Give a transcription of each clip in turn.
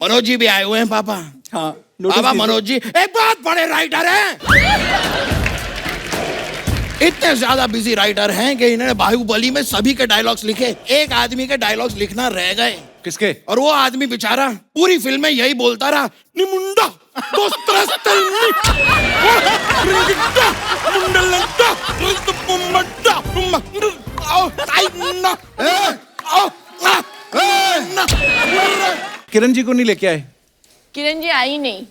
मनोज जी भी आए हुए हैं पापा। हाँ पापा मनोज जी एक बहुत बड़े राइटर हैं। इतने ज्यादा बिजी राइटर हैं कि इन्होंने बाहुबली में सभी के डायलॉग्स लिखे, एक आदमी के डायलॉग्स लिखना रह गए। किसके? और वो आदमी बेचारा पूरी फिल्म में यही बोलता रहा, निमुंडा दोस्त्रस्तल्नी रिंगिट्टा मुंडलंटा रिंगपुम्मट्टा ताइना किरण जी को नहीं लेके आए? किरण जी आई नहीं।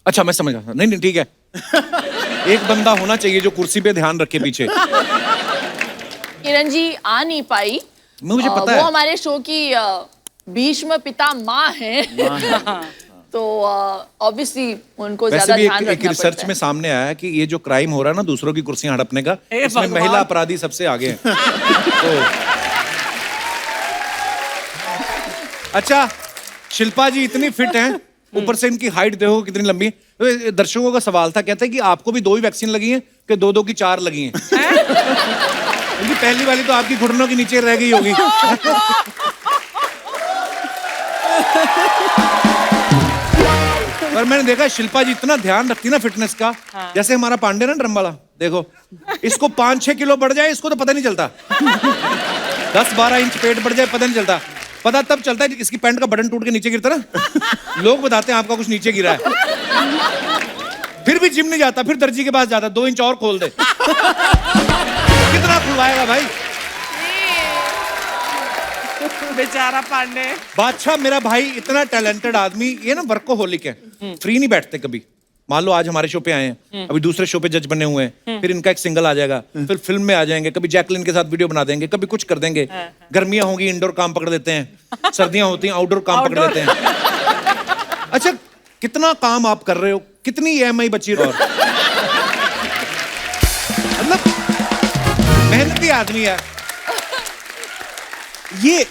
अच्छा मैं समझ गया। नहीं नहीं ठीक है। एक बंदा होना चाहिए जो कुर्सी पे ध्यान रखे पीछे। किरण जी आ नहीं पाई। मुझे पता वो है। हमारे शो की भीष्म पिता माँ है। तो ऑब्वियसली उनको ज्यादा वैसे भी ध्यान एक रखना रिसर्च पड़ता में है। सामने आया है कि ये जो क्राइम हो रहा है ना दूसरों की कुर्सियां हड़पने का, इसमें महिला अपराधी सबसे आगे हैं। तो अच्छा शिल्पा जी इतनी फिट हैं, ऊपर से इनकी हाइट देखो कितनी लंबी है। तो दर्शकों का सवाल था, कहते हैं कि आपको भी 2 ही वैक्सीन लगी हैं कि 2-2 की 4 लगी हैं? क्योंकि पहली वाली तो आपकी घुटनों के नीचे रह गई होगी। पर मैंने देखा शिल्पा जी इतना ध्यान रखती ना फिटनेस का। जैसे हमारा पांडे ना ड्रम वाला, देखो इसको 5-6 किलो बढ़ जाए इसको तो पता नहीं चलता। 10-12 इंच पेट बढ़ जाए पता नहीं चलता। पता तब चलता है इसकी पैंट का बटन टूट के नीचे गिरता ना, लोग बताते हैं आपका कुछ नीचे गिरा है। फिर भी जिम नहीं जाता, फिर दर्जी के पास जाता, 2 इंच और खोल दे। कितना खुलवाएगा भाई बेचारा पांडे। बादशाह मेरा भाई इतना टैलेंटेड आदमी, ये ना वर्कोहोलिक है, फ्री नहीं बैठते कभी। मान लो आज हमारे शो पे आए हैं, अभी दूसरे शो पे जज बने हुए हैं, फिर इनका एक सिंगल आ जाएगा, फिर फिल्म में आ जाएंगे, कभी जैकलिन के साथ वीडियो बना देंगे, कभी कुछ कर देंगे। गर्मियां होंगी इंडोर काम पकड़ लेते हैं, सर्दियां होती हैं आउटडोर काम पकड़ लेते हैं। अच्छा कितना काम आप कर रहे हो, कितनी EMI बची और मतलब मेहनती आदमी है ये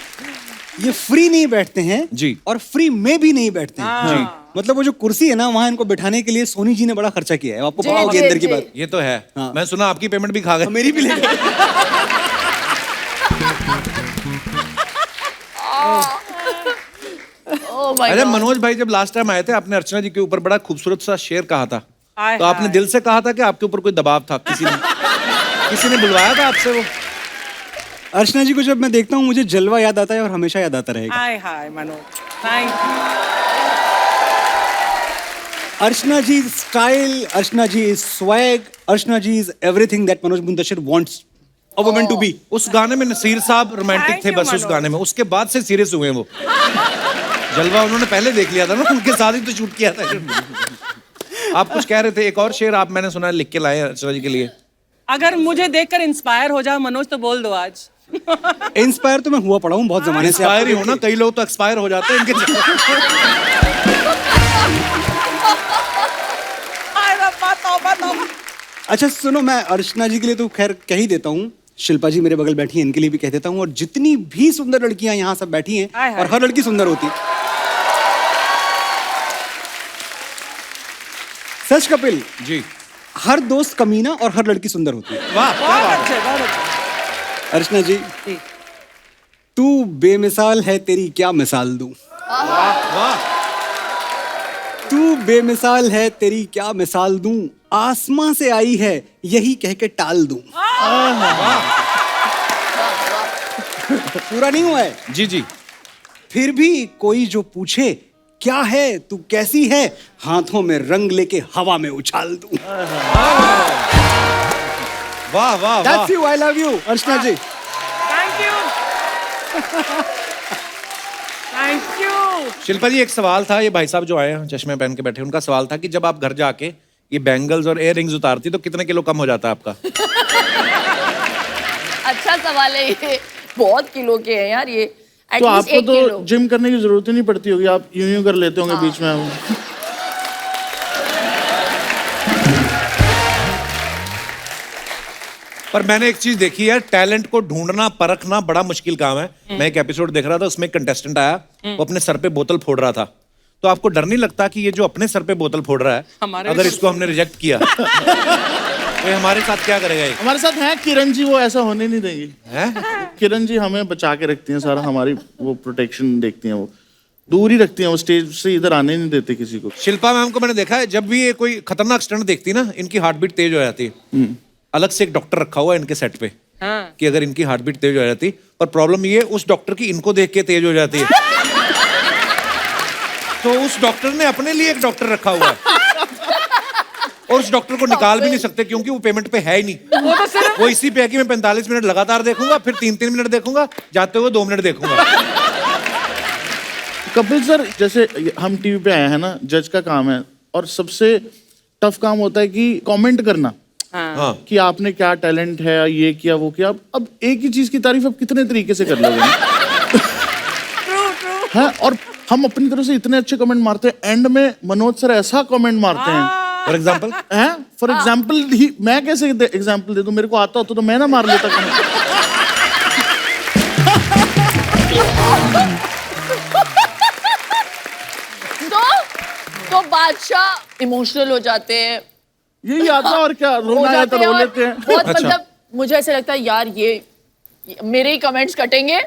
फ्री नहीं बैठते हैं जी, और फ्री में भी नहीं बैठते हैं जी। मतलब वो जो कुर्सी है ना, वहां इनको बिठाने के लिए सोनी जी ने बड़ा खर्चा किया है। आपको पता होगी अंदर की बात। ये तो है। हाँ। मैं सुना आपकी पेमेंट भी खा गए। मेरी भी ले गए। Oh my अरे God. मनोज भाई जब लास्ट टाइम आए थे आपने अर्चना जी के ऊपर बड़ा खूबसूरत सा शेर कहा था, हाय तो आपने हाय। दिल से कहा था कि आपके ऊपर कोई दबाव था? किसी ने बुलवाया था आपसे वो? अर्चना जी को जब मैं देखता हूँ मुझे जलवा याद आता है और हमेशा याद आता रहेगा। Hi hi Manoj, thank you. Archana ji style, Archana ji swag, Archana ji is everything that Manoj Muntashir wants a woman to be. उस गाने में नसीर साहब रोमांटिक Thank थे you, बस उस मनोज। गाने में, उसके बाद से सीरियस हुए हैं वो। जलवा उन्होंने पहले देख लिया था ना, उनके साथ ही तो शूट किया था। आप कुछ कह रहे थे, एक और शेर आप मैंने सुना लिख के लाए हैं अर्चना जी के लिए। अगर मुझे देखकर इंस्पायर हो जाओ मनोज तो बोल दो आज। इंस्पायर तो मैं हुआ पड़ा हूँ बहुत जमाने से। इंस्पायर ही हो ना, कई लोग तो एक्सपायर हो जाते हैं इनके। हाय रब्बा तौबा तौबा। अच्छा सुनो, मैं अर्चना जी के लिए तो खैर कह ही देता हूँ, शिल्पा जी मेरे बगल बैठी हैं इनके लिए भी कह देता हूँ, और जितनी भी सुंदर लड़कियां यहाँ सब बैठी हैं, हाय हाय। और हर लड़की सुंदर होती है। सच कपिल जी हर दोस्त कमीना और हर लड़की सुंदर होती है। वाह क्या बहुत बात अच्छे, है। बहुत अच्छे। अर्चना जी जी। तू बेमिसाल है, तेरी क्या मिसाल दूं। वाह तू बेमिसाल है, तेरी क्या मिसाल दूं, आसमां से आई है यही कह के टाल दूं। पूरा नहीं हुआ है। जी जी। फिर भी कोई जो पूछे क्या है तू कैसी है, हाथों में रंग लेके हवा में उछाल दूं। वाह वाह वाह। That's you, I love you, Archana ji. Thank you. Thank you. Shilpa ji एक सवाल था, ये भाई साहब जो आए हैं चश्मे पहन के बैठे, उनका सवाल था कि जब आप घर जाके ये बैंगल्स और इयर रिंग्स उतारती तो कितने किलो कम हो जाता आपका? अच्छा सवाल है ये, बहुत किलो के हैं यार ये। तो एटलीस्ट आपको 1 तो किलो। जिम करने की जरूरत ही नहीं पड़ती होगी, आप यूं यूं कर लेते होंगे बीच में। पर मैंने एक चीज देखी है, टैलेंट को ढूंढना परखना बड़ा मुश्किल काम है। मैं एक एपिसोड देख रहा था, उसमें एक कंटेस्टेंट आया, वो अपने सर पे बोतल फोड़ रहा था। तो आपको डर नहीं लगता कि ये जो अपने सर पे बोतल फोड़ रहा है, अगर इसको हमने रिजेक्ट किया तो ये हमारे साथ क्या करेगा? ये हमारे साथ है किरण जी, वो ऐसा होने नहीं देंगी। है किरण जी हमें बचा के रखती हैं सारा, हमारी वो प्रोटेक्शन देखती हैं वो। दूर ही रखती हैं, वो स्टेज से इधर आने नहीं देते किसी को। शिल्पा मैम को मैंने देखा है, जब भी ये कोई खतरनाक स्टंट देखती है ना, इनकी हार्ट बीट तेज हो जाती है। अलग से एक डॉक्टर रखा हुआ है इनके सेट पे, हाँ। कि अगर इनकी हार्ट बीट तेज हो जाती, पर प्रॉब्लम ये उस डॉक्टर की इनको देख के तेज हो जाती है। तो उस डॉक्टर ने अपने लिए एक डॉक्टर रखा हुआ है, और उस डॉक्टर को निकाल भी नहीं सकते क्योंकि वो पेमेंट पे है ही नहीं। वो तो सिर्फ वो इसी पे है कि मैं 45 मिनट लगातार देखूंगा, फिर 3-3 मिनट देखूंगा, जाते हुए 2 मिनट देखूंगा। कपिल सर, जैसे हम टीवी पे आए हैं ना, जज का काम है, और सबसे टफ काम होता है कि कमेंट करना, हाँ। कि आपने क्या टैलेंट है, ये किया वो किया। अब एक ही चीज की तारीफ अब कितने तरीके से कर लोगे ना? है, और हम अपनी तरफ से इतने अच्छे कमेंट मारते हैं, एंड में मनोज सर ऐसा कमेंट मारते हैं। फॉर एग्जाम्पल, हैं, फॉर एग्जाम्पल ही मैं कैसे एग्जाम्पल दे दूं? मेरे को आता होता तो मैं ना मार लेता comment। तो बादशाह इमोशनल हो जाते हैं, यही आता है, और क्या, हो रोना आया जाते तो हैं रो और लेते हैं। बहुत अच्छा। मतलब मुझे ऐसा लगता है यार ये मेरे ही कमेंट्स कटेंगे,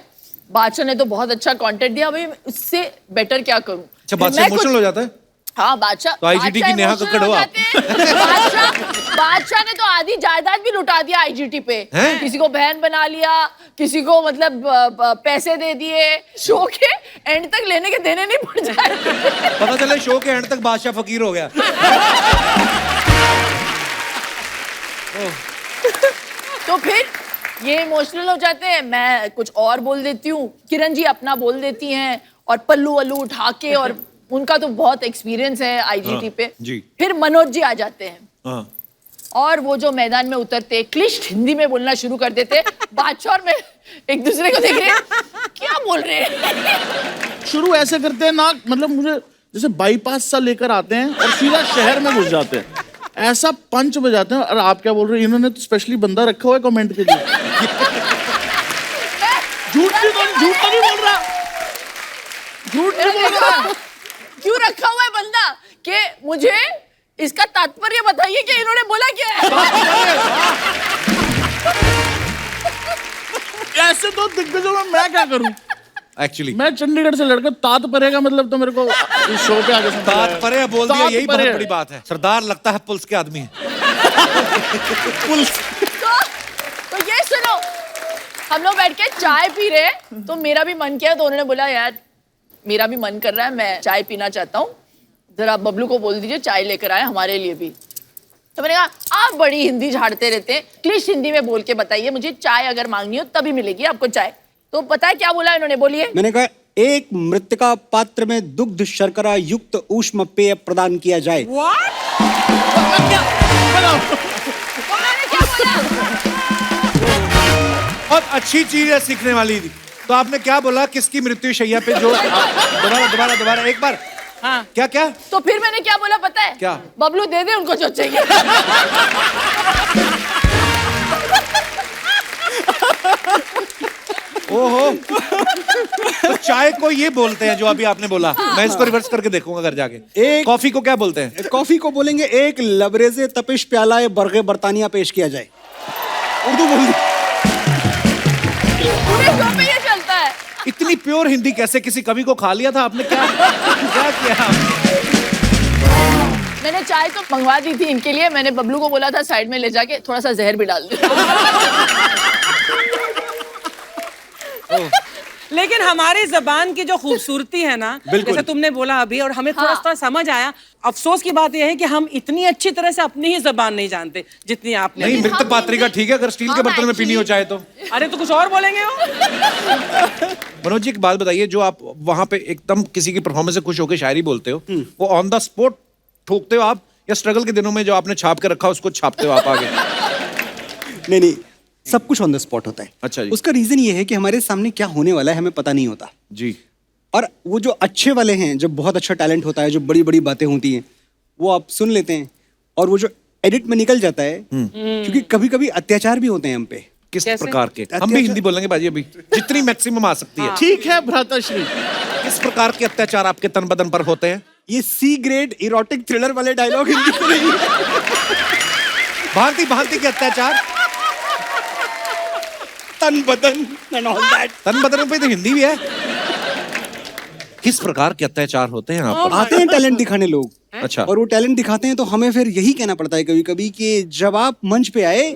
बादशाह ने तो बहुत अच्छा कंटेंट दिया, भाई इससे बेटर क्या करूं। अच्छा, फिर बादशाह मैं कुछ- इमोशनल हो जाता है। हाँ, बादशाह तो IGT की नेहा emotional कक्कड़ हो हो आप। जाते हैं। बादशाह ने तो आधी जायदाद भी लुटा दिया IGT पे। हैं? किसी को बहन बना लिया, किसी को मतलब पैसे दे दिए, शो के एंड तक लेने के देने नहीं पड़ जाए। पता चले शो के एंड तक बादशाह फकीर हो गया। तो फिर ये इमोशनल हो जाते हैं, मैं कुछ और बोल देती हूँ, किरण जी अपना बोल देती हैं, और पल्लू वल्लू उठा के, और उनका तो बहुत एक्सपीरियंस है IGT पे। जी। फिर मनोज जी आ जाते हैं, हाँ। और वो जो मैदान में उतरते क्लिष्ट हिंदी में बोलना शुरू कर देते। बादशाह और मैं एक दूसरे को देख रहे हैं, क्या बोल रहे हैं। शुरू ऐसे करते हैं ना, मतलब मुझे जैसे बाईपास सा लेकर आते हैं और सीधा शहर में घुस जाते हैं, ऐसा पंच बजाते हैं। और आप क्या बोल रहे हैं? इन्होंने तो स्पेशली बंदा रखा हुआ है कमेंट के लिए। झूठ तो नहीं बोल रहा, झूठ नहीं बोल रहा। क्यों रखा हुआ है बंदा, कि मुझे इसका तात्पर्य बताइए कि इन्होंने बोला क्या है। ऐसे तो दिग्गजों में मैं क्या करूं? एक्चुअली मैं चंडीगढ़ से लड़का, तात परेगा मतलब तो मेरे को इस शो पे आगे समझ बात आया। परे बोल दिया, यही बहुत तात्पर्य। बड़ी बात है। सरदार लगता है पुलिस के आदमी है। तो ये सुनो, हम लोग बैठ के चाय पी रहे हैं, तो मेरा भी मन किया, तो उन्होंने बोला यार मेरा भी मन कर रहा है, मैं चाय पीना चाहता हूँ, जरा बबलू को बोल दीजिए चाय लेकर आए हमारे लिए भी। तो मैंने कहा आप बड़ी हिंदी झाड़ते रहते हैं, क्लिष्ट हिंदी में बोल के बताइए, मुझे चाय अगर मांगनी हो तभी मिलेगी आपको चाय। तो पता है क्या बोला इन्होंने, बोलिए। मैंने कहा एक मृतिका पात्र में दुग्ध शर्करा युक्त ऊष्म पेय प्रदान किया जाए। बहुत अच्छी चीज है, सीखने वाली थी। तो आपने क्या बोला, किसकी मृत्यु शैया पे जो दोबारा एक बार। हाँ। क्या क्या तो फिर मैंने क्या बोला पता है? क्या? बबलू दे दे उनको जो चाहिए। ओहो। तो चाय को ये बोलते हैं जो अभी आपने बोला, मैं इसको रिवर्स करके देखूंगा घर जाके। एक- कॉफी को क्या बोलते हैं? कॉफी को बोलेंगे एक लबरेजे तपिश प्याला बरगे बरतानिया पेश किया जाए। उर्दू बोल दी। पूरे शो पे ये चलता है। इतनी प्योर हिंदी कैसे? किसी कवि को खा लिया था आपने? क्या क्या किया? मैंने चाय तो मंगवा दी थी इनके लिए, मैंने बबलू को बोला था साइड में ले जाके थोड़ा सा जहर भी डाल दे। लेकिन हमारी जबान की जो खूबसूरती है ना, जैसे तुमने बोला अभी, और हमें थोड़ा सा समझ आया। अफसोस की बात यह है कि हम इतनी अच्छी तरह से अपनी ही जबान नहीं जानते जितनी आपने। नहीं, मृत पात्री का ठीक है, अगर स्टील के बर्तन में पीनी हो चाहे तो। अरे तो कुछ और बोलेंगे वो। मनोज जी, एक बात बताइए, जो आप वहां पे एकदम किसी की परफॉर्मेंस से खुश होकर शायरी बोलते हो, वो ऑन द स्पॉट ठोकते हो आप, या स्ट्रगल के दिनों में जो आपने छाप के रखा उसको छापते हो आप आगे? नहीं, सब कुछ ऑन द स्पॉट होता है। अच्छा जी। उसका रीजन ये है कि हमारे सामने क्या होने वाला है हमें पता नहीं होता। जी। और वो जो अच्छे वाले हैं, जब बहुत अच्छा टैलेंट होता है, जो बड़ी बड़ी बातें होती हैं, वो आप सुन लेते हैं, और वो जो एडिट में निकल जाता है, क्योंकि कभी कभी अत्याचार भी होते हैं हम पे। किस कैसे? प्रकार के? हम भी हिंदी बोलेंगे बाजी अभी, जितनी मैक्सिमम आ सकती है। ठीक है भ्राताश्री। किस प्रकार के अत्याचार आपके तन बदन पर होते हैं? ये सी ग्रेड इरोटिक थ्रिलर वाले डायलॉग हिंदी में नहीं है। भांति भांति के अत्याचार, तन बदन एंड ऑल दैट। तन बदन पे तो हिंदी भी है। किस प्रकार के अत्याचार होते हैं आप पर? आते हैं टैलेंट दिखाने लोग, अच्छा। और वो टैलेंट दिखाते हैं तो हमें फिर यही कहना पड़ता है कभी कभी कि जब आप मंच पे आए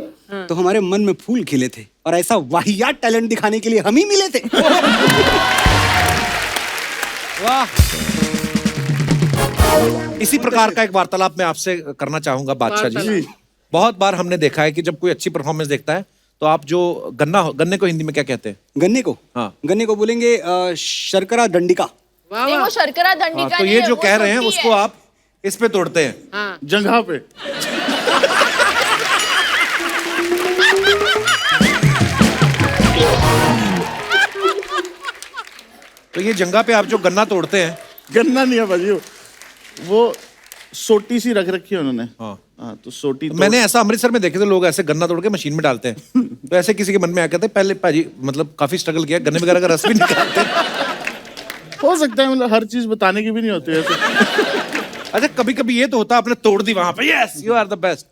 तो हमारे मन में फूल खिले थे, और ऐसा वाहियात टैलेंट दिखाने के लिए हम ही मिले थे। वाह। इसी प्रकार का एक वार्तालाप मैं आपसे करना चाहूंगा बादशाह जी। बहुत बार हमने देखा है कि जब कोई अच्छी परफॉर्मेंस देखता है तो आप जो गन्ने को हिंदी में क्या कहते हैं? गन्ने को, हाँ। गन्ने को बोलेंगे शर्करा दंडिका। नहीं, वो शर्करा दंडी हाँ, का तो नहीं ये है, जो वो कह रहे हैं सोटी उसको है। आप इस पे तोड़ते हैं। जगह पे। तो ये जंगा पे आप जो गन्ना तोड़ते हैं, गन्ना नहीं है भाजी, वो सोटी सी रख रखी है उन्होंने। हाँ। हाँ, तो सोटी मैंने ऐसा अमृतसर में देखे थे, लोग ऐसे गन्ना तोड़ के मशीन में डालते हैं। तो ऐसे किसी के मन में आया कहते पहले भाजी मतलब काफी स्ट्रगल किया, गन्ने वगैरह का रस भी निकालते हैं। हो सकता है, मतलब हर चीज बताने की भी नहीं होती ऐसे। अच्छा, कभी कभी ये तो होता है आपने तोड़ दी वहां पे, yes you are the best.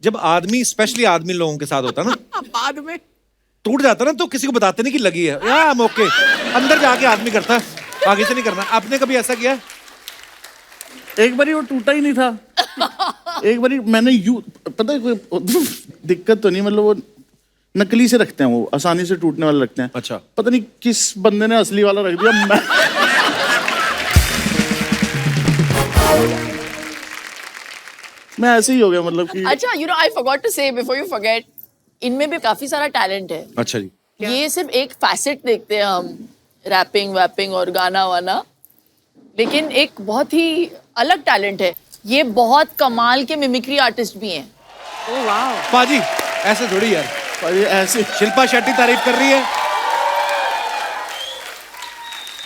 जब आदमी, स्पेशली आदमी लोगों के साथ होता है ना, बाद में टूट जाता है ना, तो किसी को बताते नहीं कि लगी है, या ओके, अंदर जाके आदमी करता है, आगे से नहीं करना। आपने कभी ऐसा किया? एक बारी वो टूटा ही नहीं था। एक बारी मैंने पता है कोई दिक्कत तो नहीं, मतलब वो नकली से रखते हैं, वो आसानी से टूटने वाला रखते हैं। अच्छा। पता नहीं किस बंदे ने असली वाला रख दिया। मैं ऐसे ही हो गया, मतलब कि अच्छा, you know I forgot to say before you forget, इनमें भी काफी सारा टैलेंट है। अच्छा जी। ये सिर्फ एक फैसेट देखते हैं हम, रैपिंग वैपिंग और गाना वाना, लेकिन एक बहुत ही अलग टैलेंट है। ये बहुत कमाल के मिमिक्री आर्टिस्ट भी हैं। ओह वाह। पाजी ऐसे थोड़ी यार, भाई ऐसे शिल्पा शेट्टी तारीफ कर रही है।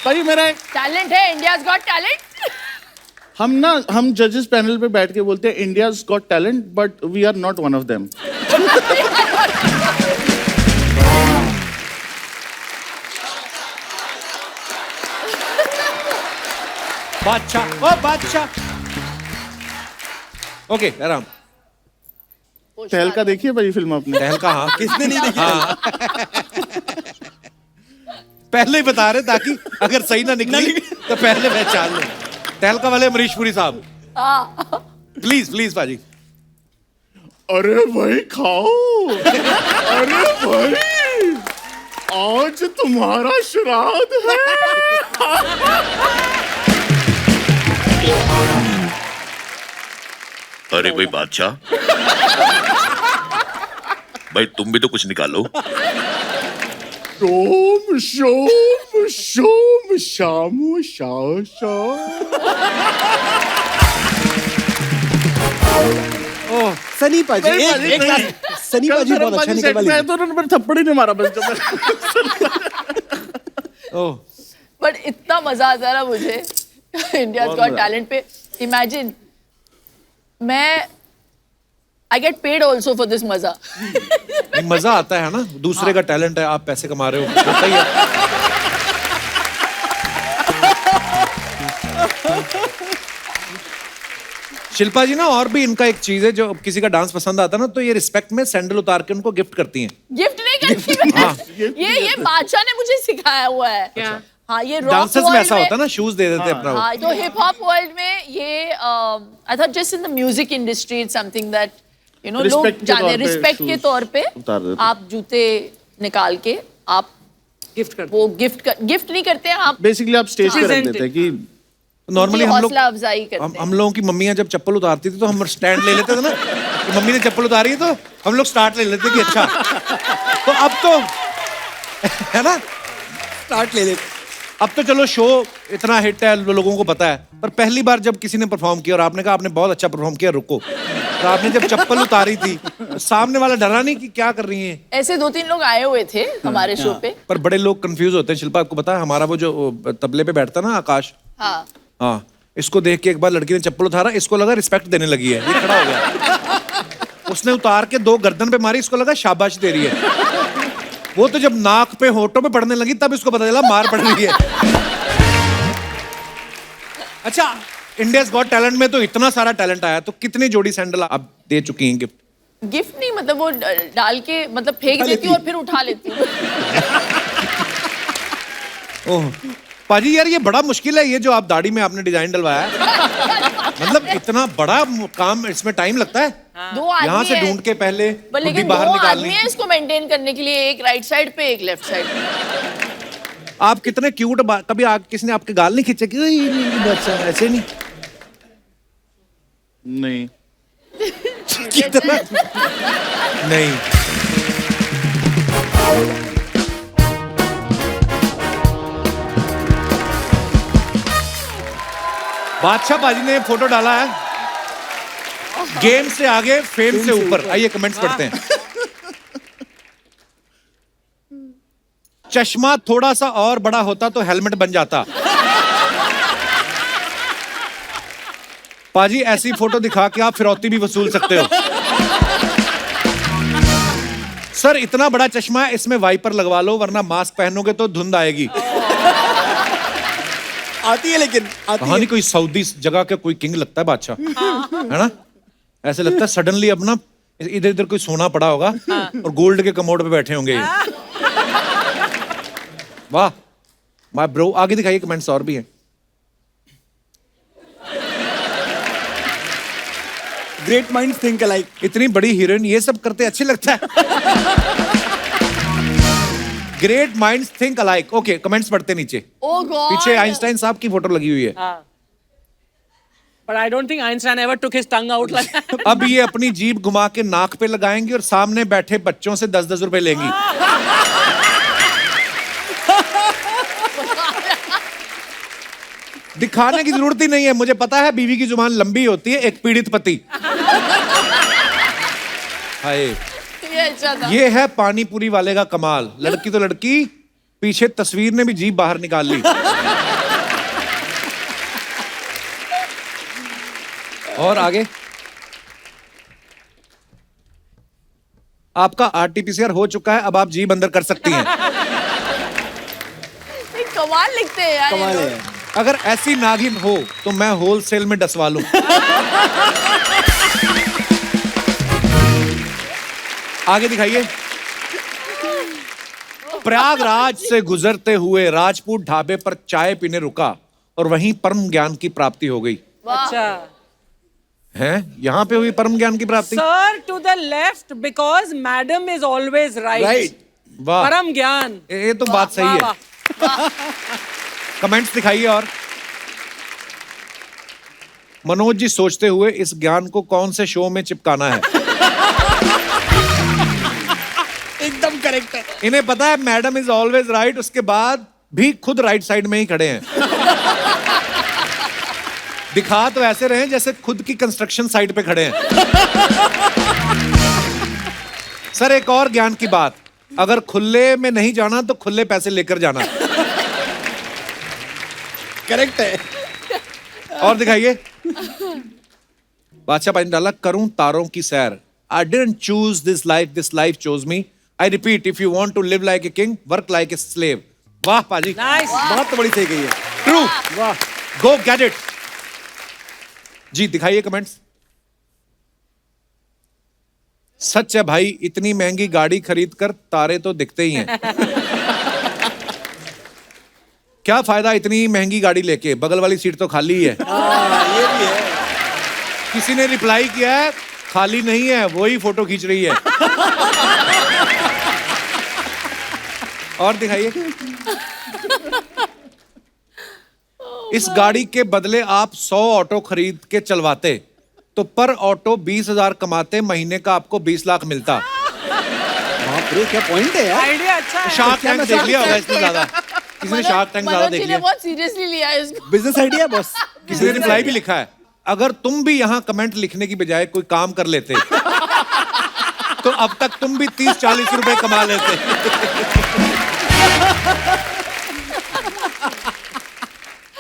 भाई मेरा एक टैलेंट है, इंडियाज गॉट टैलेंट। हम जजेस पैनल पे बैठ के बोलते हैं India's got talent, but we are not one of them. Badshah, ओ बादशाह। ओके, आराम। तहलका देखिए भाई फिल्म आपने? तहलका, हाँ। किसने नहीं देखी? हाँ। पहले ही बता रहे ताकि अगर सही ना निकली तो पहले पहचान लो। तहलका वाले अमरीश पुरी साहब, प्लीज प्लीज पाजी। अरे भाई खाओ। अरे भाई आज तुम्हारा श्राद्ध है। अरे भाई बादशाह, भाई तुम भी तो कुछ निकालो। शोम शोम शोम शाम शा शा। सनी पाजी, नहीं, पाजी, एक नहीं। लास्ट, सनी पाजी बहुत अच्छा निकल वाली मैं तो उन्होंने मेरे थप्पड़ ही नहीं मारा बस। ओह, बट इतना मजा आता है ना मुझे इंडियाज गॉट टैलेंट पे। इमेजिन, मैं I get paid also for this मजा। मजा आता है ना, दूसरे का टैलेंट है, आप पैसे कमा रहे हो, होता ही है। शिल्पा जी ना, और भी इनका एक चीज है, जो किसी का डांस पसंद आता है ना, तो ये रिस्पेक्ट में सैंडल उतार के उनको गिफ्ट करती हैं। गिफ्ट नहीं करती मैं। ये बादशाह ने मुझे सिखाया हुआ है। क्या? हाँ, ये रॉक डांसर्स में वर्ल्ड ऐसा होता है ना, शूज दे देते हैं अपना वो। हाँ, तो हिप हॉप वर्ल्ड में ये I thought just in the music industry it's something that you know लोग Respect के जाने, तौर पे रिस्पेक्ट के shoes तौर पे उतार देते। आप जूते निकाल के आप गिफ्ट कर वो गिफ्ट नहीं करते हैं आप, बेसिकली आप स्टेज पे रख Present देते हैं कि नॉर्मली हम लोग, हौसला अफजाई करते हैं। हम लोगों की मम्मियां जब चप्पल उतारती थी तो हम स्टैंड ले लेते थे ना, कि मम्मी ने चप्पल उतारी है तो हम लोग स्टार्ट ले लेते कि अच्छा। तो अब तो है ना, स्टार्ट ले लेते। अब तो चलो शो इतना हिट है, लोगों को पता है, पर पहली बार जब किसी ने परफॉर्म किया और आपने कहा आपने बहुत अच्छा परफॉर्म किया, रुको, तो आपने जब चप्पल उतारी थी, सामने वाला डरा नहीं कि क्या कर रही हैं? ऐसे 2-3 लोग आए हुए थे हमारे शो पे। पर बड़े लोग कंफ्यूज होते हैं। शिल्पा, आपको पता है हमारा वो जो तबले पे बैठता ना आकाश, हाँ, हाँ, इसको देख के एक बार लड़की ने चप्पल उतारा, इसको लगा रिस्पेक्ट देने लगी है, ये खड़ा हो गया। उसने उतार के 2 गर्दन पे मारी, इसको लगा शाबाश दे रही है। वो तो जब नाक पे होठों पे पड़ने लगी तब इसको पता चला मार पड़ रही है। अच्छा, इंडियाज गॉट टैलेंट में तो इतना सारा टैलेंट आया, तो कितनी जोड़ी सैंडल आप दे चुकी हैं गिफ्ट? गिफ्ट नहीं, मतलब वो डाल के मतलब फेंक देती हूँ और फिर उठा लेती हूँ। ओह, पाजी यार ये बड़ा मुश्किल है, ये जो आप दाढ़ी में आपने डिजाइन डलवाया है मतलब इतना बड़ा काम, इसमें टाइम लगता है। दो आदमी यहाँ से है। ढूंढ के पहले पर गुड्डी लेकिन बाहर दो निकालनी। आदमी है इसको मेंटेन करने के लिए, एक राइट साइड पे एक लेफ्ट साइड पे। आप कितने क्यूट, कभी किसी ने आपके गाल नहीं खींचे कि "ओए, ये बच्चा ऐसे नहीं"? नहीं। नहीं। बादशाह पाजी ने फोटो डाला है, गेम से आगे फेम से ऊपर। आइए कमेंट्स पढ़ते हैं। चश्मा थोड़ा सा और बड़ा होता तो हेलमेट बन जाता। पाजी ऐसी फोटो दिखा के आप फिरौती भी वसूल सकते हो। सर इतना बड़ा चश्मा है, इसमें वाइपर लगवा लो वरना मास्क पहनोगे तो धुंध आएगी। आती है लेकिन आती कहानी कोई सऊदी जगह का कोई किंग लगता है बादशाह, है ना? ऐसे लगता है सडनली अपना इधर इधर कोई सोना पड़ा होगा और गोल्ड के कमोड पे बैठे होंगे ये। वाह माय ब्रो। आगे दिखाइए, कमेंट्स और भी हैं। Great mind think alike. इतनी बड़ी हीरोइन ये सब करते अच्छे लगता है। Great minds think alike. Okay comments पढ़ते नीचे। Oh God! पीछे आइंस्टाइन साहब की फोटो लगी हुई है। But I don't think Einstein ever took his tongue out like that. अब ये अपनी जीभ घुमा के नाक पे लगाएंगी और सामने बैठे बच्चों से 10-10 रुपए लेंगी। दिखाने की जरूरत ही नहीं है, मुझे पता है बीवी की जुबान लंबी होती है, एक पीड़ित पति। हाय ये अच्छा था। ये है पानी पूरी वाले का कमाल। लड़की तो लड़की, पीछे तस्वीर ने भी जीभ बाहर निकाल ली। और आगे आपका आरटीपीसीआर हो चुका है, अब आप जीभ अंदर कर सकती हैं। ये कमाल लिखते हैं यार ये कमाल लोग। है। अगर ऐसी नागिन हो तो मैं होलसेल में डसवा लूं। आगे दिखाइए। प्रयागराज से गुजरते हुए राजपूत ढाबे पर चाय पीने रुका और वहीं परम ज्ञान की प्राप्ति हो गई। अच्छा। हैं? यहाँ पे हुई परम ज्ञान की प्राप्ति। Sir, to the left because madam is always right. Right. वाह, परम ज्ञान। ये तो बात सही है। वाह, कमेंट्स दिखाइए। और मनोज जी सोचते हुए इस ज्ञान को कौन से शो में चिपकाना है। एकदम करेक्ट है। इन्हें पता है मैडम इज ऑलवेज राइट, उसके बाद भी खुद राइट साइड में ही खड़े हैं। दिखा तो ऐसे रहे जैसे खुद की कंस्ट्रक्शन साइट पे खड़े हैं। सर एक और ज्ञान की बात, अगर खुले में नहीं जाना तो खुले पैसे लेकर जाना। करेक्ट है। और दिखाइए। बादशाह पाजी ने डाला, करूं तारों की सैर। I didn't choose this life chose me. I repeat, if you want to live like a king, work like a slave. वाह पाजी, nice. बहुत बड़ी सही गई है। ट्रू। वाह। Go get it. जी दिखाइए कमेंट्स। सच है भाई, इतनी महंगी गाड़ी खरीद कर तारे तो दिखते ही हैं। क्या फायदा इतनी महंगी गाड़ी लेके, बगल वाली सीट तो खाली ही है। ये भी है। किसी ने रिप्लाई किया है, खाली नहीं है, वही फोटो खींच रही है। और दिखाइए। इस गाड़ी के बदले आप 100 ऑटो खरीद के चलवाते तो पर ऑटो 20,000 कमाते, महीने का आपको 20 लाख मिलता। बाप रे क्या पॉइंट है यार। आइडिया अच्छा है। शार्क टैंक देख लिया होगा इसमें ज्यादा। किसी ने शार्क टैंक ज्यादा मनोज देख जी ने लिया। बहुत सीरियसली लिया है इसको। Business idea boss. किसी ने रिप्लाई भी लिखा है, अगर तुम भी यहाँ कमेंट लिखने की बजाय कोई काम कर लेते तो अब तक तुम भी 30-40 रुपए कमा लेते।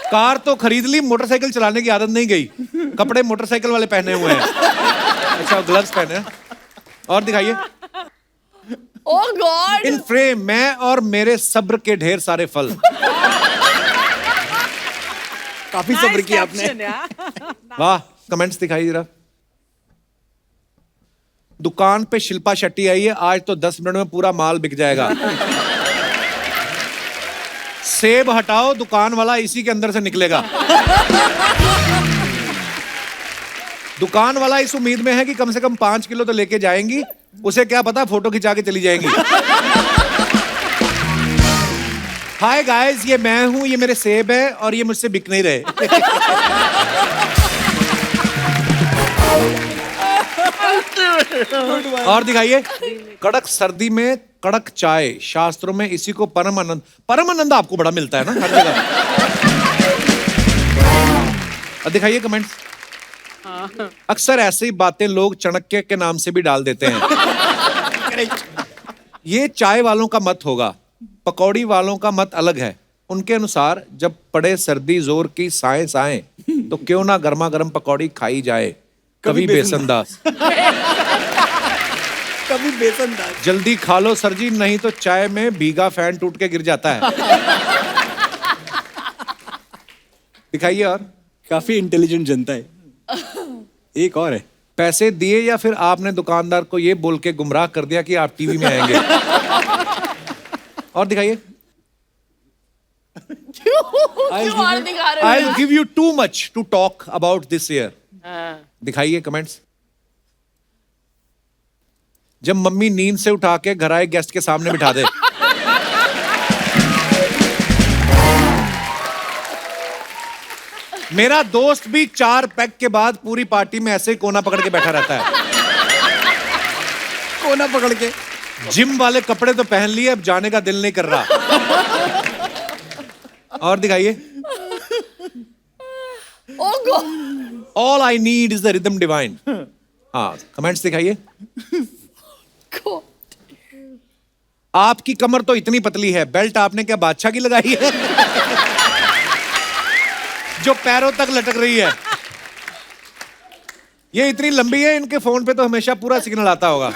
कार तो खरीद ली, मोटरसाइकिल चलाने की आदत नहीं गई। कपड़े मोटरसाइकिल वाले पहने हुए हैं। अच्छा ग्लव्स पहने हैं। और दिखाइए। ओह गॉड। इन फ्रेम मैं और मेरे सब्र के ढेर सारे फल। काफी सब्र किया आपने। वाह, कमेंट्स दिखाइए जरा। दुकान पे शिल्पा शेट्टी आई है, आज तो 10 मिनट में पूरा माल बिक जाएगा। सेब हटाओ, दुकान वाला इसी के अंदर से निकलेगा। दुकान वाला इस उम्मीद में है कि कम से कम 5 किलो तो लेके जाएंगी, उसे क्या पता फोटो खिंचा के चली जाएंगी। हाय गाइस, ये मैं हूं, ये मेरे सेब है और ये मुझसे बिक नहीं रहे। और दिखाइए, कड़क सर्दी में कड़क चाय, शास्त्रों में इसी को परम आनंद। परम आनंद आपको बड़ा मिलता है ना हर जगह। और दिखाइए कमेंट्स। अक्सर ऐसी बातें लोग चाणक्य के नाम से भी डाल देते हैं। ये चाय वालों का मत होगा, पकौड़ी वालों का मत अलग है। उनके अनुसार जब पड़े सर्दी जोर की साएं साएं, तो क्यों ना गर्मा गर्म पकौड़ी खाई जाए। कभी बेसन दास। कभी बेसन दास। जल्दी खा लो सर जी, नहीं तो चाय में भीगा फैन टूट के गिर जाता है। दिखाइए। और काफी इंटेलिजेंट जनता है। एक और है। पैसे दिए या फिर आपने दुकानदार को ये बोल के गुमराह कर दिया कि आप टीवी में आएंगे। और दिखाइए। क्यों और दिखा रहे हो I'll यार? give you too much to talk about this year. दिखाइए कमेंट्स। जब मम्मी नींद से उठा के घर आए गेस्ट के सामने बिठा दे। मेरा दोस्त भी 4 पैक के बाद पूरी पार्टी में ऐसे ही कोना पकड़ के बैठा रहता है। कोना पकड़ के। जिम वाले कपड़े तो पहन लिए, अब जाने का दिल नहीं कर रहा। और दिखाइए। Oh God. All I need is the rhythm divine. हाँ, कमेंट्स दिखाइए। God. आपकी कमर तो इतनी पतली है, बेल्ट आपने क्या बादशाह की लगाई है? जो पैरों तक लटक रही है। ये इतनी लंबी है, इनके फोन पे तो हमेशा पूरा सिग्नल आता होगा।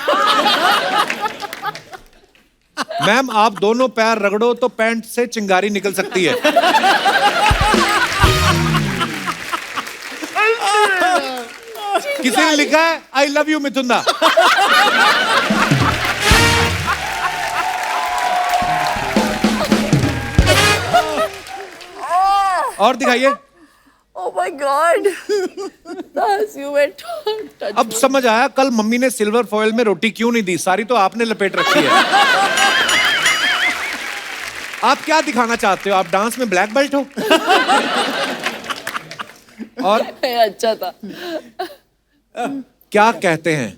मैम, आप दोनों पैर रगड़ो तो पैंट से चिंगारी निकल सकती है। किसी ने लिखा है आई लव यू मिथुंदा। और दिखाइए। Oh my God. Das, you were touch अब समझ आया कल मम्मी ने सिल्वर फॉयल में रोटी क्यों नहीं दी, सारी तो आपने लपेट रखी है। आप क्या दिखाना चाहते हो? आप डांस में ब्लैक बेल्ट हो? और अच्छा था। क्या कहते हैं?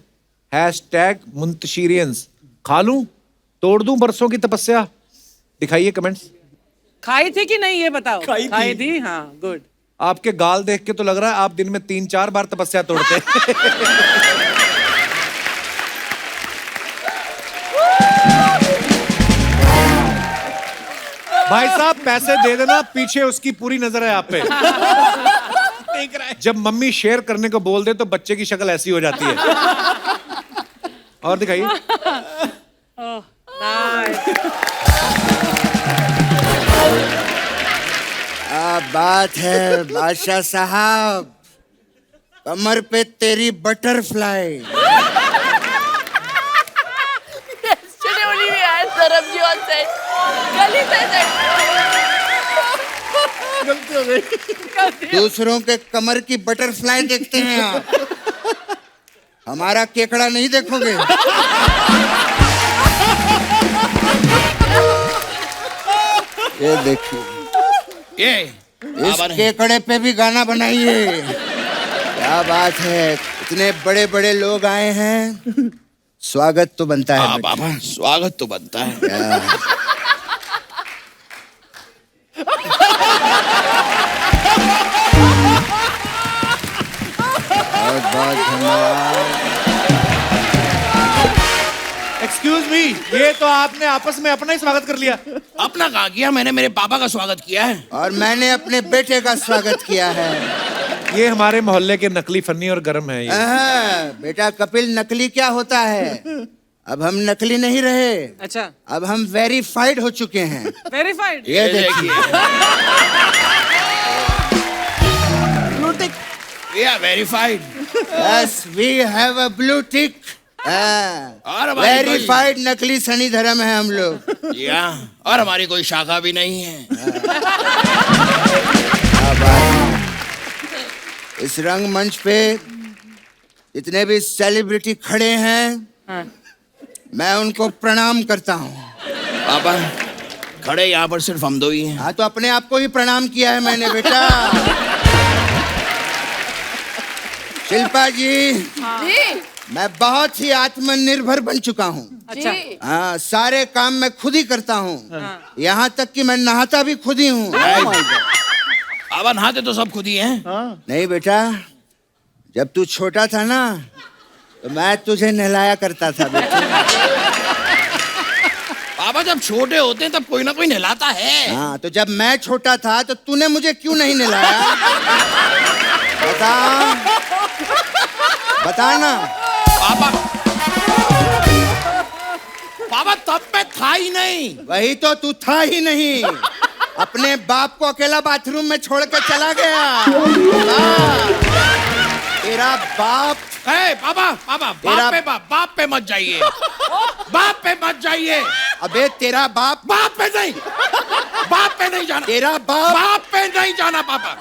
हैशटैग मुंतशिरियंस। खा लूं, तोड़ दूं बरसों की तपस्या। दिखाइए कमेंट्स। खाई थी कि नहीं ये बताओ। खाई थी। हाँ, गुड। आपके गाल देख के तो लग रहा है आप दिन में 3-4 बार तपस्या तोड़ते। भाई साहब, पैसे दे देना, पीछे उसकी पूरी नजर है आप पे। जब मम्मी शेयर करने को बोल दे तो बच्चे की शक्ल ऐसी हो जाती है। और दिखाइए। क्या बात है बादशाह साहब, कमर पे तेरी butterfly. Yesterday only we had Sarabji on set. कल ही set. दूसरों के कमर की बटरफ्लाई देखते हैं आप, हमारा केकड़ा नहीं देखोगे। ये देखिए, ये इस केकड़े पे भी गाना बनाइए। क्या बात है, इतने बड़े बड़े लोग आए हैं, स्वागत तो बनता है। बाबा, स्वागत तो बनता है। बहुत बहुत धन्यवाद। एक्सक्यूज मी, ये तो आपने आपस में अपना ही स्वागत कर लिया। अपना कहा किया, मैंने मेरे पापा का स्वागत किया है। और मैंने अपने बेटे का स्वागत किया है। ये हमारे मोहल्ले के नकली फन्नी और गरम है ये। बेटा कपिल, नकली क्या होता है? अब हम नकली नहीं रहे, अच्छा, अब हम वेरीफाइड हो चुके हैं। वेरीफाइड। ये देखिए, verified. Yes we have a blue tick और हमारी कोई- वेरीफाइड नकली सनी धर्म है हम लोग। जी हाँ, और हमारी कोई शाखा भी नहीं है। क्या बात है। इस रंगमंच पे जितने भी सेलिब्रिटी खड़े हैं मैं उनको प्रणाम करता हूँ। पापा खड़े यहाँ पर सिर्फ हम दो ही हैं। हाँ तो अपने आप को ही प्रणाम किया है मैंने बेटा। शिल्पा जी जी मैं बहुत ही आत्मनिर्भर बन चुका हूँ। अच्छा। जी हाँ सारे काम मैं खुद ही करता हूँ, यहाँ तक कि मैं नहाता भी खुद ही हूँ। पापा नहाते तो सब खुद ही हैं। नहीं बेटा, जब तू छोटा था ना तो मैं तुझे नहलाया करता था बेटा। पापा जब छोटे होते हैं तब कोई ना कोई नहलाता है। हाँ तो जब मैं छोटा था तो तूने मुझे क्यों नहीं नहलाया? बता बता ना। पापा पापा तब मैं था ही नहीं। वही तो तू था ही नहीं, अपने बाप को अकेला बाथरूम में छोड़ के चला गया। हाँ, तेरा बाप पापा पापा बाप पे मत जाइए। बाप पे मत जाइए। अबे तेरा बाप बाप पे नहीं जाना। तेरा बाप पे नहीं जाना पापा।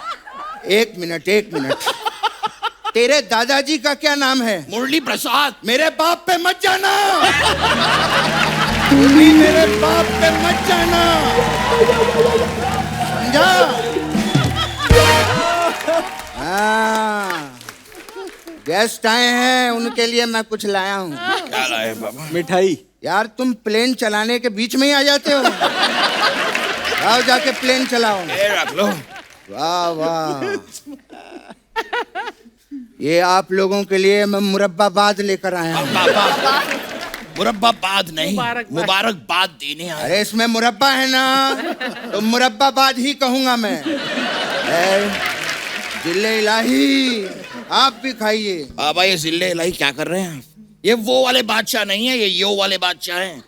एक मिनट तेरे दादाजी का क्या नाम है? मुरली प्रसाद। मेरे बाप पे मत जाना। तू भी मेरे बाप पे मत जाना, समझा? हाँ गेस्ट आए हैं, उनके लिए मैं कुछ लाया हूँ। क्या लाए पापा? मिठाई। यार तुम प्लेन चलाने के बीच में ही आ जाते हो। आओ जाके प्लेन चलाओ। ये रख लो। वाह वाह, ये आप लोगों के लिए मैं मुरब्बाबाद लेकर आया हूँ। पापा मुरब्बाबाद नहीं, मुबारकबाद। मुबारकबाद देने आए। अरे इसमें मुरब्बा है ना तो मुरब्बाबाद ही कहूंगा मैं। जिल्ले इलाही आप भी खाइए। पापा ये जिले इलाही क्या कर रहे हैं? ये वो वाले बादशाह नहीं है, ये यो वाले बादशाह हैं।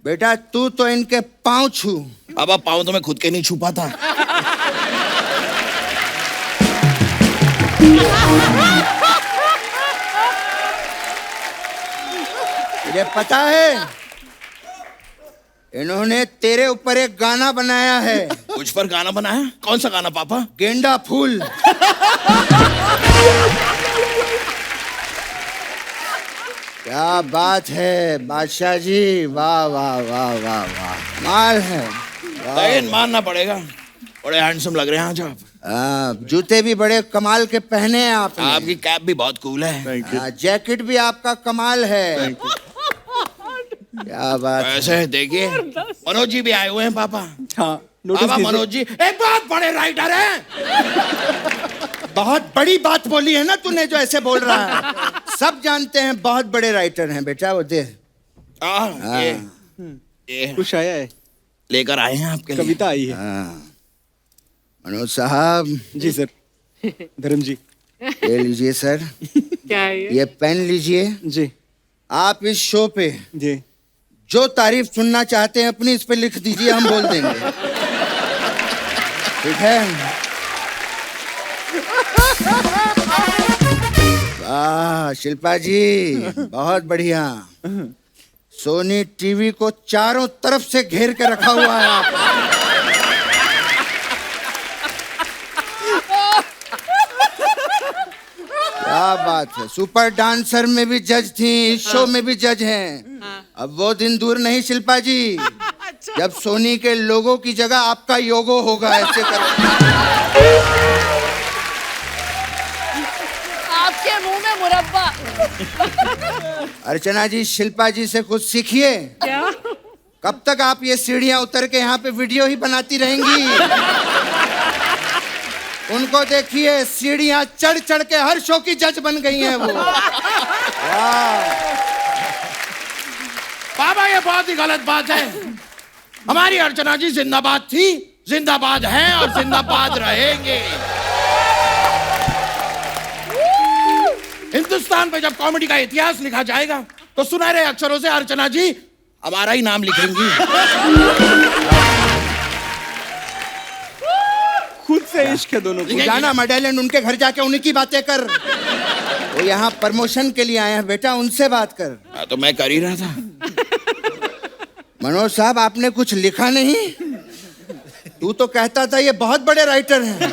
बेटा तू तो इनके पाँव छू। पापा पाँव तो मैं खुद के नहीं छुपा था। तुझे पता है इन्होंने तेरे ऊपर एक गाना बनाया है। कुछ पर गाना बनाया? कौन सा गाना पापा? गेंदा फूल। क्या बात है बादशाह जी, वाह वाह वाह वाह वाह, माल है। लेकिन मानना पड़ेगा, बड़े हैंडसम लग रहे हैं आज आप। जूते भी बड़े कमाल के पहने हैं आपने। आपकी कैप भी बहुत कूल है। जैकेट भी आपका कमाल है। क्या बात है। ऐसे देखिए मनोज जी भी आए हुए हैं पापा। हाँ नोटिस पापा कीजिए। मनोज जी एक बहुत बड़े राइटर हैं। बहुत बड़ी बात बोली है ना तूने जो ऐसे बोल रहा है। सब जानते हैं बहुत बड़े राइटर हैं बेटा, वो दे। ये कुछ आया है, लेकर आए हैं आपके लिए। कविता आई है। मनोज साहब जी सर। धर्म जी। ले लीजिए सर, क्या है ये? ये पेन लीजिए। जी आप इस शो पे जी। जो तारीफ सुनना चाहते हैं अपनी इस पे लिख दीजिए, हम बोल देंगे। ठीक है? वाह शिल्पा जी बहुत बढ़िया। सोनी टीवी को चारों तरफ से घेर के रखा हुआ है आपने। क्या बात है। सुपर डांसर में भी जज थी, इस शो में भी जज हैं। अब वो दिन दूर नहीं शिल्पा जी जब सोनी के लोगों की जगह आपका योगो होगा। ऐसे कर आपके मुंह में मुरब्बा। अर्चना जी शिल्पा जी से कुछ सीखिए। क्या? कब तक आप ये सीढ़ियां उतर के यहाँ पे वीडियो ही बनाती रहेंगी? उनको देखिए सीढ़ियां चढ़ चढ़ के हर शो की जज बन गई हैं वो। वाह पापा ये बहुत ही गलत बात है। हमारी अर्चना जी जिंदाबाद थी, जिंदाबाद हैं और जिंदाबाद रहेंगे। हिंदुस्तान पे जब कॉमेडी का इतिहास लिखा जाएगा तो सुनहरे अक्षरों से अर्चना जी हमारा ही नाम लिखेंगी। खुद से इश्क है दोनों को। जाना मेडेलियन उनके घर जाके उन्हीं की बातें कर। वो यहाँ प्रमोशन के लिए आए हैं बेटा, उनसे बात कर। हाँ, तो मैं कर ही रहा था। मनोज साहब, आपने कुछ लिखा नहीं? तू तो कहता था ये बहुत बड़े राइटर हैं।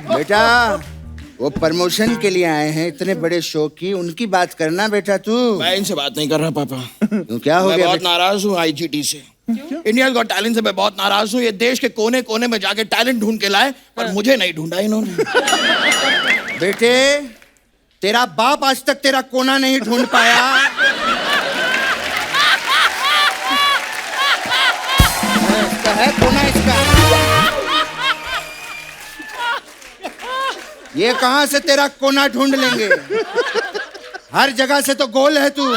बेटा, वो प्रमोशन के लिए आए हैं इतने बड़े शो की, उनकी बात करना बेटा तू। मैं इनसे बात नहीं कर रहा पापा। तू क्या हो मैं गया बहुत बेटा? नाराज हूँ आईजीटी से। इंडिया गॉट टैलेंट से मैं बहुत नाराज हूँ। ये देश के कोने कोने में जाके टैलेंट ढूंढ के लाए, पर मुझे नहीं ढूंढा इन्होंने। बेटे, तेरा बाप आज तक तेरा कोना नहीं ढूंढ पाया। इसका है कोना, इसका। ये कहां से तेरा कोना ढूंढ लेंगे? हर जगह से तो गोल है तू।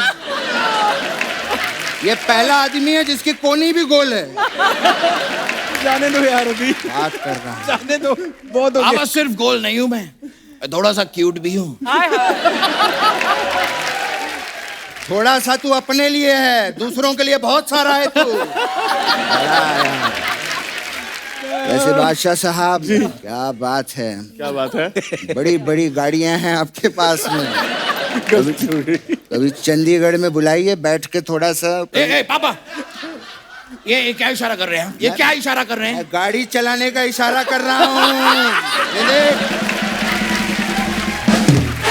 ये पहला आदमी है जिसकी कोनी भी गोल है। जाने दो यार, अभी बात कर रहा है। जाने दो, बहुत हो अब गया। सिर्फ गोल नहीं हूँ मैं थोड़ा सा क्यूट भी हूँ। हाय हाय। थोड़ा सा तू अपने लिए है, दूसरों के लिए बहुत सारा है तू। वैसे बादशाह साहब, क्या बात है, क्या बात है? बड़ी बड़ी गाड़ियां हैं आपके पास में। कभी चंडीगढ़ में बुलाइए, बैठ के थोड़ा सा। ए पापा, ये क्या इशारा कर रहे हैं? ये क्या इशारा कर रहे हैं? मैं गाड़ी चलाने का इशारा कर रहा हूँ। ये देख,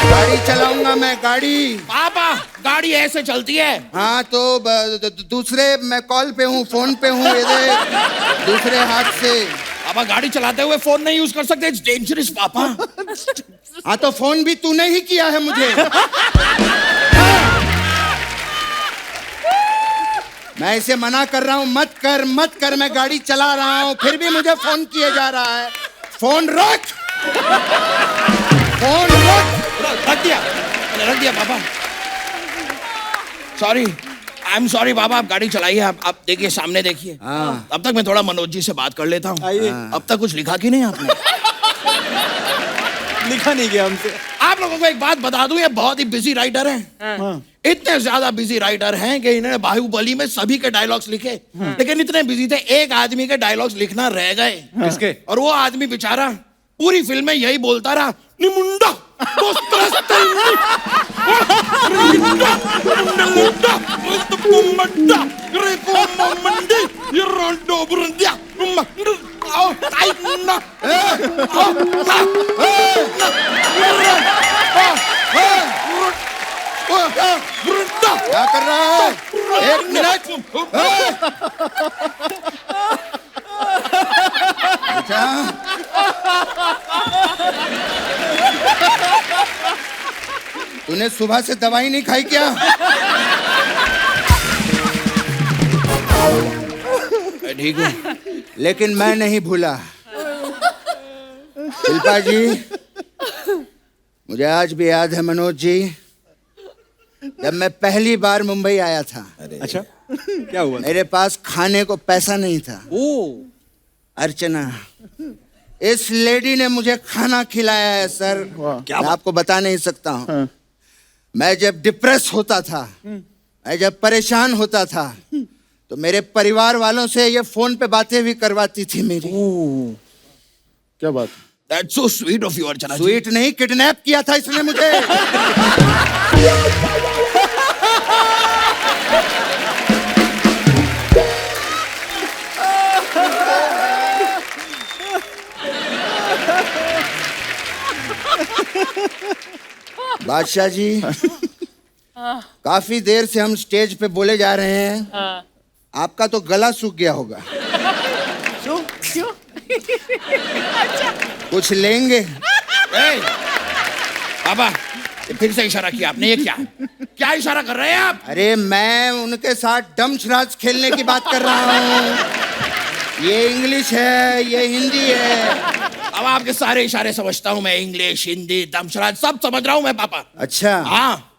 गाड़ी चलाऊंगा मैं, गाड़ी। पापा, गाड़ी ऐसे चलती है? हाँ तो दूसरे, मैं कॉल पे हूँ, फोन पे हूँ, ये देख, दूसरे हाथ से। पापा, गाड़ी चलाते हुए फोन नहीं यूज कर सकते, इट्स डेंजरस पापा। हाँ तो फोन भी तूने ही किया है मुझे। मैं इसे मना कर रहा हूँ, मत कर मत कर, मैं गाड़ी चला रहा हूँ, फिर भी मुझे फोन किए जा रहा है। फोन रख, फोन रख। रख दिया, मैंने रख दिया पापा। सॉरी, आई एम सॉरी पापा। आप गाड़ी चलाइए, आप देखिए, सामने देखिए। हाँ। अब तक मैं थोड़ा मनोज जी से बात कर लेता हूँ। आइए। अब तक कुछ लिखा कि नहीं आपने? लिखा नहीं गया हमसे। आप लोगों को एक बात बता दूं, ये बहुत ही बिजी राइटर हैं। इतने ज्यादा बिजी राइटर हैं कि इन्होंने बाहुबली में सभी के डायलॉग्स लिखे, लेकिन इतने बिजी थे, एक आदमी के डायलॉग्स लिखना रह गए। किसके? और वो आदमी बेचारा पूरी फिल्म में यही बोलता रहा, निमुंडा दोस्त्रस्तल्नी, रिंडा, मुंडलंडा, रिंदपुम्मड्डा, रेपोममंडी, यरोंडो बुरंदिया, आओ ताइना, आओ क्या कर रहा है? एक मिनट। अच्छा, तूने सुबह से दवाई नहीं खाई क्या? मैं ठीक हूँ, लेकिन मैं नहीं भूला। शिल्पा जी, मुझे आज भी याद है मनोज जी, जब मैं पहली बार मुंबई आया था। अच्छा, क्या हुआ? मेरे पास खाने को पैसा नहीं था। ओ, अर्चना, इस लेडी ने मुझे खाना खिलाया है सर। क्या मैं आपको बता नहीं सकता हूँ। मैं जब डिप्रेस होता था, मैं जब परेशान होता था, तो मेरे परिवार वालों से ये फोन पे बातें भी करवाती थी मेरी। क्या बात? That's so sweet of you, Archana ji. Sweet नहीं, किडनैप किया था इसने मुझे। बादशाह जी, काफी देर से हम स्टेज पे बोले जा रहे हैं। आपका तो गला सूख गया होगा। क्यों? कुछ लेंगे? ए, पापा, ये फिर से इशारा किया आपने, ये क्या क्या इशारा कर रहे हैं आप? अरे मैं उनके साथ डमशराज खेलने की बात कर रहा हूँ। ये इंग्लिश है, ये हिंदी है। अब आपके सारे इशारे समझता हूँ मैं, इंग्लिश, हिंदी, दमशराज सब समझ रहा हूँ मैं पापा। अच्छा, हाँ,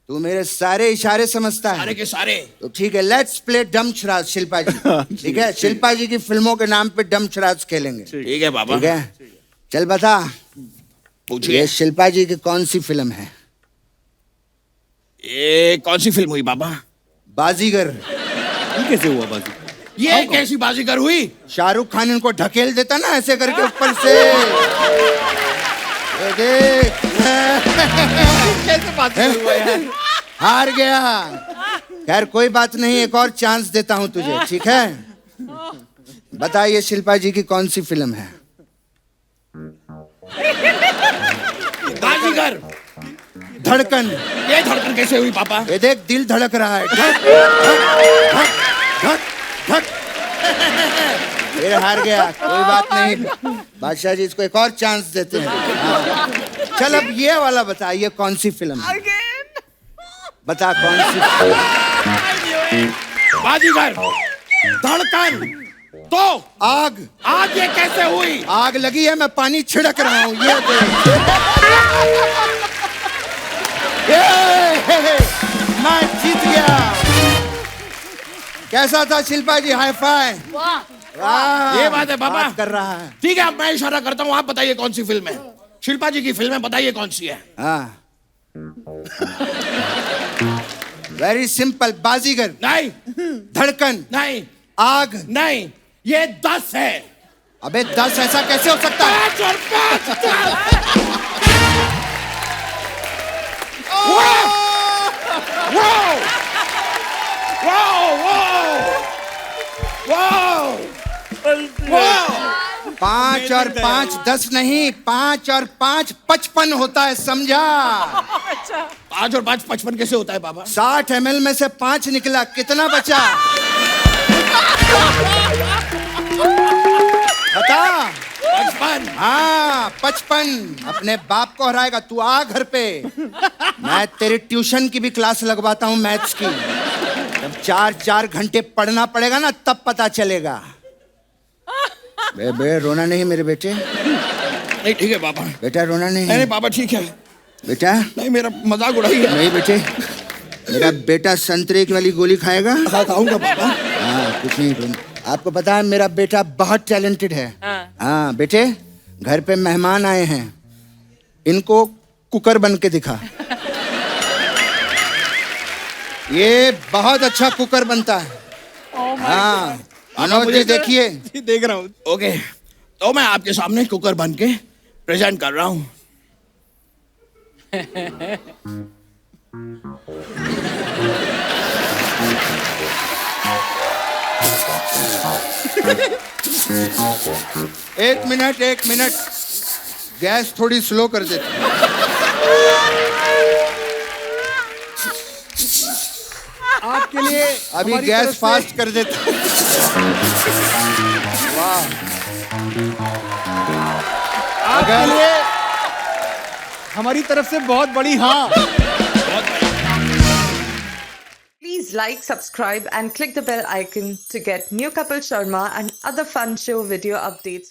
तू मेरे सारे इशारे समझता सारे है। के सारे। तो ठीक है, लेट्स प्ले डमशराज शिल्पा जी। ठीक है, शिल्पा जी की फिल्मों के नाम पे डमशराज खेलेंगे। ठीक है पापा, ठीक है, चल बता, पूछिए। ये शिल्पा जी की कौन सी फिल्म है? ये कौन सी फिल्म हुई पापा? बाजीगर। ये कैसे हुआ बाजी? ये कैसी बाजीगर हुई? शाहरुख खान इनको ढकेल देता ना ऐसे करके ऊपर से। ये देख कैसे बाजीगर हुआ यार? हार गया। खैर कोई बात नहीं, एक और चांस देता हूं तुझे, ठीक है? बताइए शिल्पा जी की कौन सी फिल्म है? बाजीगर। धड़कन। ये धड़कन कैसे हुई पापा? ये देख दिल धड़क रहा है। धक धक धक धक। फिर हार गया, कोई बात नहीं। बादशाह जी इसको एक और चांस देते हैं। हाँ। चल अब ये वाला बता, ये कौन सी फिल्म है? बता कौन सी फिल्म? बाजीगर, धड़कन, तो आग। आग ये कैसे हुई? आग लगी है, मैं पानी छिड़क रहा हूँ, ये देख। मैं जीत गया। कैसा था शिल्पा जी? Hi fi. वाह, ये बात है पापा। बात कर रहा है। ठीक है, अब मैं इशारा करता हूँ, आप बताइए कौन सी फिल्म है? शिल्पा जी की फिल्म है, बताइए कौन सी है? हाँ वेरी सिंपल। बाजीगर नहीं, धड़कन नहीं, आग नहीं, ये 10 है। अबे 10 ऐसा कैसे हो सकता है? 5 और 5 10। Wow wow wow wow. 5 और 5 10 नहीं, 5 और 5 55 होता है, समझा? 5 और 5 55 कैसे होता है पापा? 60 ml में से 5 निकला, कितना बचा? बता। 55। हाँ 55। अपने बाप को हराएगा तू, आ घर पे। मैं तेरी ट्यूशन की भी क्लास लगवाता हूँ, मैथ्स की। जब 4-4 घंटे पढ़ना पड़ेगा ना, तब पता चलेगा। बे रोना नहीं मेरे बेटे। नहीं ठीक है पापा। बेटा रोना नहीं। नहीं पापा ठीक है। बेटा नहीं, मेरा मजाक उड़ाइए। नहीं बेटे, मेरा बेटा संतरे की वाली गोली खाएगा। खाऊंगा पापा। हाँ कुछ नहीं रोना। आपको पता है मेरा बेटा बहुत टैलेंटेड है। हाँ बेटे, घर पे मेहमान आए हैं, इनको कुकर बन के दिखा। ये बहुत अच्छा कुकर बनता है। हाँ मनोज जी देखिए। देख रहा हूँ। ओके, तो मैं आपके सामने कुकर बन के प्रेजेंट कर रहा हूँ। एक मिनट, गैस थोड़ी स्लो कर देते। आपके लिए अभी हमारी गैस तरफ से- फास्ट कर देते। वाह। आपके लिए हमारी तरफ से बहुत बड़ी हाँ। Please like, subscribe and click the bell icon to get new Kapil Sharma and other fun show video updates